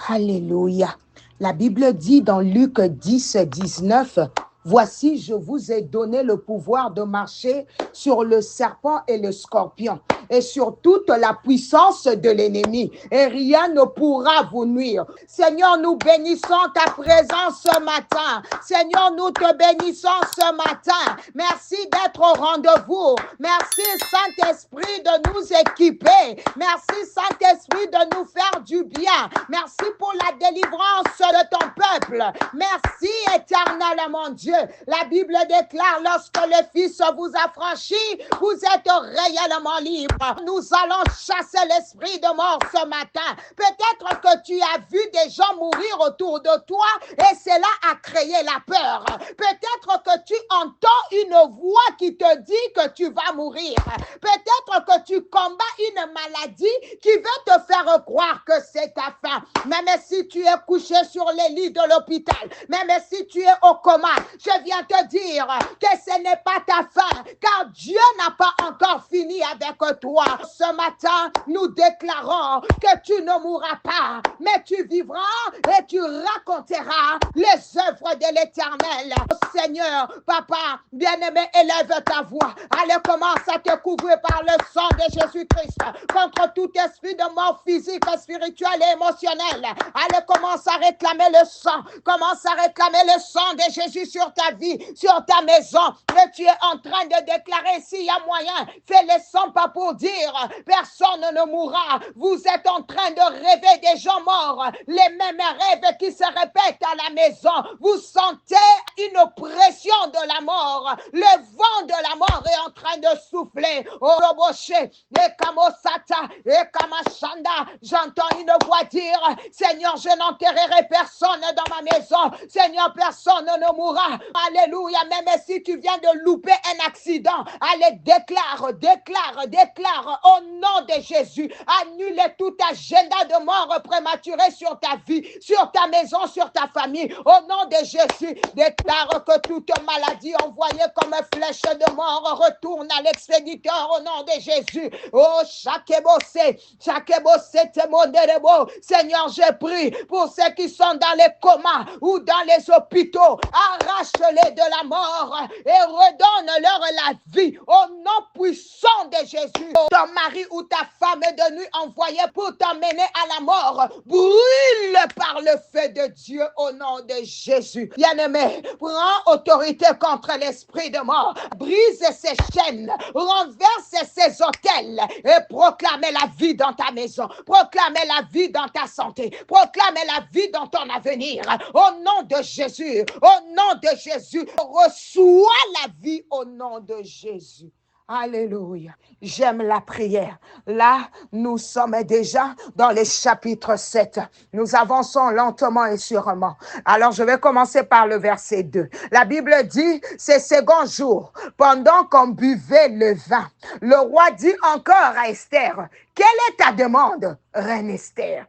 Alléluia. La Bible dit dans Luc 10, 19, « Voici, je vous ai donné le pouvoir de marcher sur le serpent et le scorpion et sur toute la puissance de l'ennemi, et rien ne pourra vous nuire. » Seigneur, nous bénissons ta présence ce matin. Seigneur, nous te bénissons ce matin. Merci d'être au rendez-vous. Merci, Saint-Esprit, de nous équiper. Merci, Saint-Esprit, de nous faire du bien. Merci pour la délivrance de ton peuple. Merci, éternel, mon Dieu. La Bible déclare, lorsque le Fils vous a franchi, vous êtes réellement libre. Nous allons chasser l'esprit de mort ce matin. Peut-être que tu as vu des gens mourir autour de toi et cela a créé la peur. Peut-être que tu entends une voix qui te dit que tu vas mourir. Peut-être que tu combats une maladie qui veut te faire croire que c'est ta fin. Même si tu es couché sur les lits de l'hôpital, même si tu es au coma, je viens te dire que ce n'est pas ta fin, car Dieu n'a pas encore fini avec toi. Ce matin, nous déclarons que tu ne mourras pas, mais tu vivras et tu raconteras les œuvres de l'Éternel. Seigneur, Papa, bien-aimé, élève ta voix. Allez, commence à te couvrir par le sang de Jésus-Christ contre tout esprit de mort physique, spirituelle et émotionnelle. Allez, commence à réclamer le sang. Commence à réclamer le sang de Jésus sur ta vie, sur ta maison. Et tu es en train de déclarer s'il y a moyen. Fais-le sans pas pour dire personne ne mourra. Vous êtes en train de rêver des gens morts. Les mêmes rêves qui se répètent à la maison. Vous sentez une pression de la mort. Le vent de la mort est en train de souffler. Oh, Roboché, et Kamosata, et Kamashanda. J'entends une voix dire, Seigneur, je n'enterrerai personne dans ma maison. Seigneur, personne ne mourra. Alléluia. Même si tu viens de louper un accident, allez, déclare au nom de Jésus. Annule tout agenda de mort prématuré sur ta vie, sur ta maison, sur ta famille. Au nom de Jésus, déclare que toute maladie envoyée comme flèche de mort retourne à l'expéditeur au nom de Jésus. Oh, chaque bossé, témoderebo. Seigneur, je prie pour ceux qui sont dans les comas ou dans les hôpitaux. Arrache-les de la mort et redonne-leur la vie au nom puissant de Jésus. Ton mari ou ta femme de nuit envoyée pour t'emmener à la mort, brûle par le feu de Dieu au nom de Jésus. Bien-aimé, prends autorité contre l'esprit de mort. Brise ses chaînes, renverse ses autels et proclame la vie dans ta maison. Proclame la vie dans ta santé. Proclame la vie dans ton avenir. Au nom de Jésus, au nom de Jésus, reçois la vie au nom de Jésus. Alléluia. J'aime la prière. Là, nous sommes déjà dans le chapitre 7. Nous avançons lentement et sûrement. Alors, je vais commencer par le verset 2. La Bible dit, ces second jours, pendant qu'on buvait le vin, le roi dit encore à Esther, « Quelle est ta demande, reine Esther?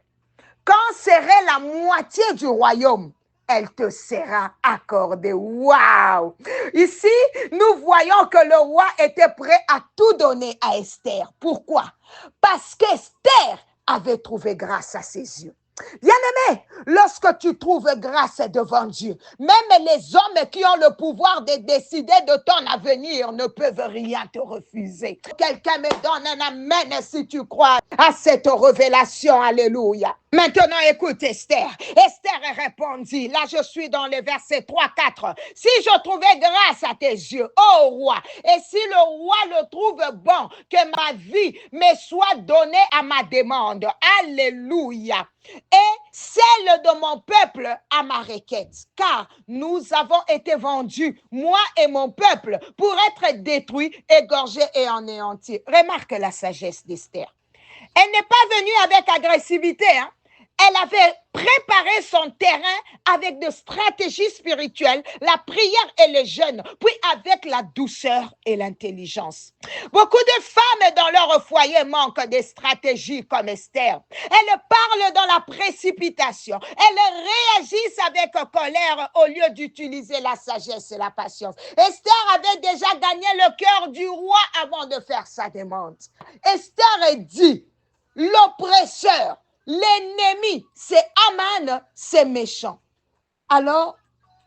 Quand serait la moitié du royaume? Elle te sera accordée. » Waouh! Ici, nous voyons que le roi était prêt à tout donner à Esther. Pourquoi? Parce qu'Esther avait trouvé grâce à ses yeux. Bien-aimé, lorsque tu trouves grâce devant Dieu, même les hommes qui ont le pouvoir de décider de ton avenir ne peuvent rien te refuser. Quelqu'un me donne un amen si tu crois à cette révélation. Alléluia. Maintenant, écoute Esther. Esther répondit, là je suis dans le verset 3-4. « Si je trouvais grâce à tes yeux, ô roi, et si le roi le trouve bon, que ma vie me soit donnée à ma demande. » Alléluia. Et celle de mon peuple à ma requête, car nous avons été vendus, moi et mon peuple, pour être détruits, égorgés et anéantis. Remarque la sagesse d'Esther. Elle n'est pas venue avec agressivité, hein? Elle avait préparé son terrain avec des stratégies spirituelles, la prière et le jeûne, puis avec la douceur et l'intelligence. Beaucoup de femmes dans leur foyer manquent de stratégies comme Esther. Elles parlent dans la précipitation. Elles réagissent avec colère au lieu d'utiliser la sagesse et la patience. Esther avait déjà gagné le cœur du roi avant de faire sa demande. Esther dit, l'oppresseur l'ennemi, c'est Aman, c'est méchant. Alors,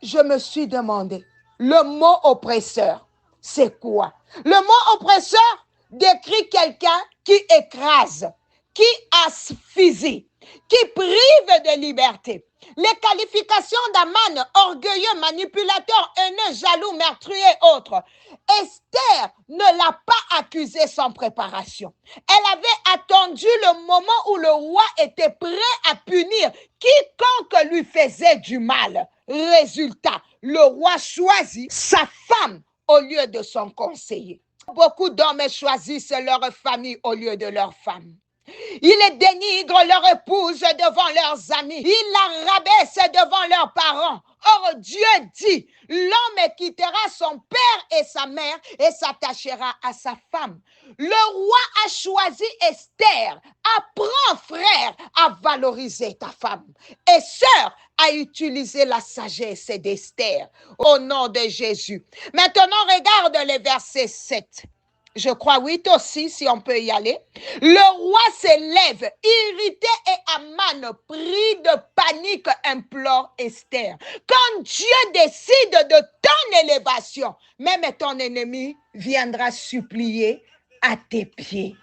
je me suis demandé, le mot oppresseur, c'est quoi? Le mot oppresseur décrit quelqu'un qui écrase, qui asphyxie, qui prive de liberté. Les qualifications d'Aman, orgueilleux, manipulateur, haineux, jaloux, meurtrier et autres. Esther ne l'a pas accusé sans préparation. Elle avait attendu le moment où le roi était prêt à punir quiconque lui faisait du mal. Résultat, le roi choisit sa femme au lieu de son conseiller. Beaucoup d'hommes choisissent leur famille au lieu de leur femme. Ils dénigrent leur épouse devant leurs amis. Ils la rabaissent devant leurs parents. Or, Dieu dit, l'homme quittera son père et sa mère et s'attachera à sa femme. Le roi a choisi Esther. Apprends, frère, à valoriser ta femme. Et sœur, à utiliser la sagesse d'Esther. Au nom de Jésus. Maintenant, regarde les versets 7. Je crois 8 aussi, si on peut y aller. Le roi s'élève, irrité, et Aman, pris de panique, implore Esther. Quand Dieu décide de ton élévation, même ton ennemi viendra supplier à tes pieds.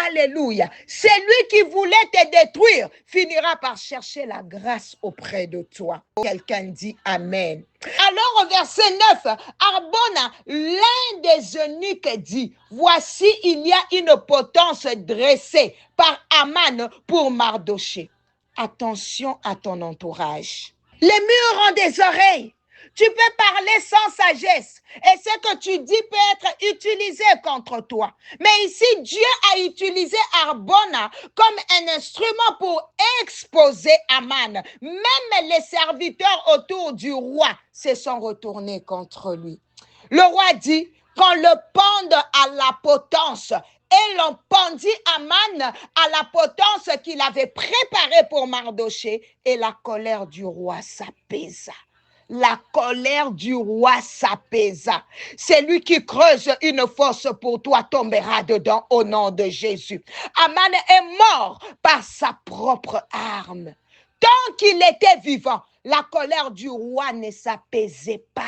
Alléluia. Celui qui voulait te détruire finira par chercher la grâce auprès de toi. Quelqu'un dit Amen. Alors au verset 9, Arbona, l'un des eunuques dit, voici il y a une potence dressée par Aman pour Mardochée. Attention à ton entourage. Les murs ont des oreilles. Tu peux parler sans sagesse et ce que tu dis peut être utilisé contre toi. Mais ici, Dieu a utilisé Arbona comme un instrument pour exposer Aman. Même les serviteurs autour du roi se sont retournés contre lui. Le roi dit qu'on le pende à la potence. Et l'on pendit Aman à la potence qu'il avait préparée pour Mardochée et la colère du roi s'apaisa. La colère du roi s'apaisa. Celui qui creuse une fosse pour toi tombera dedans au nom de Jésus. Aman est mort par sa propre arme. Tant qu'il était vivant, la colère du roi ne s'apaisait pas.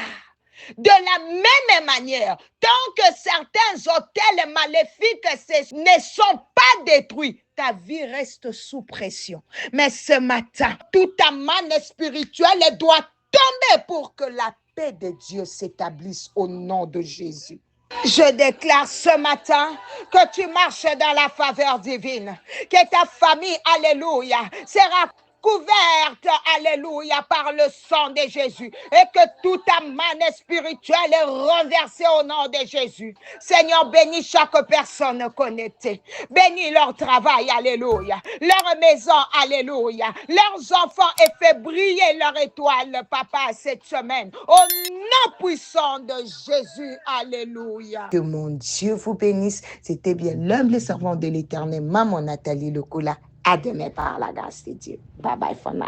De la même manière, tant que certains hôtels maléfiques ne sont pas détruits, ta vie reste sous pression. Mais ce matin, toute ta manne spirituelle doit tomber pour que la paix de Dieu s'établisse au nom de Jésus. Je déclare ce matin que tu marches dans la faveur divine, que ta famille, alléluia, sera couverte, alléluia, par le sang de Jésus et que toute ta manne spirituelle est renversée au nom de Jésus. Seigneur, bénis chaque personne connectée. Bénis leur travail, alléluia, leur maison, alléluia, leurs enfants et fais briller leur étoile, papa, cette semaine. Au nom puissant de Jésus, alléluia. Que mon Dieu vous bénisse. C'était bien l'humble servant de l'Éternel, Maman Nathalie Lekoula. À demain par la grâce de Dieu. Bye bye for now.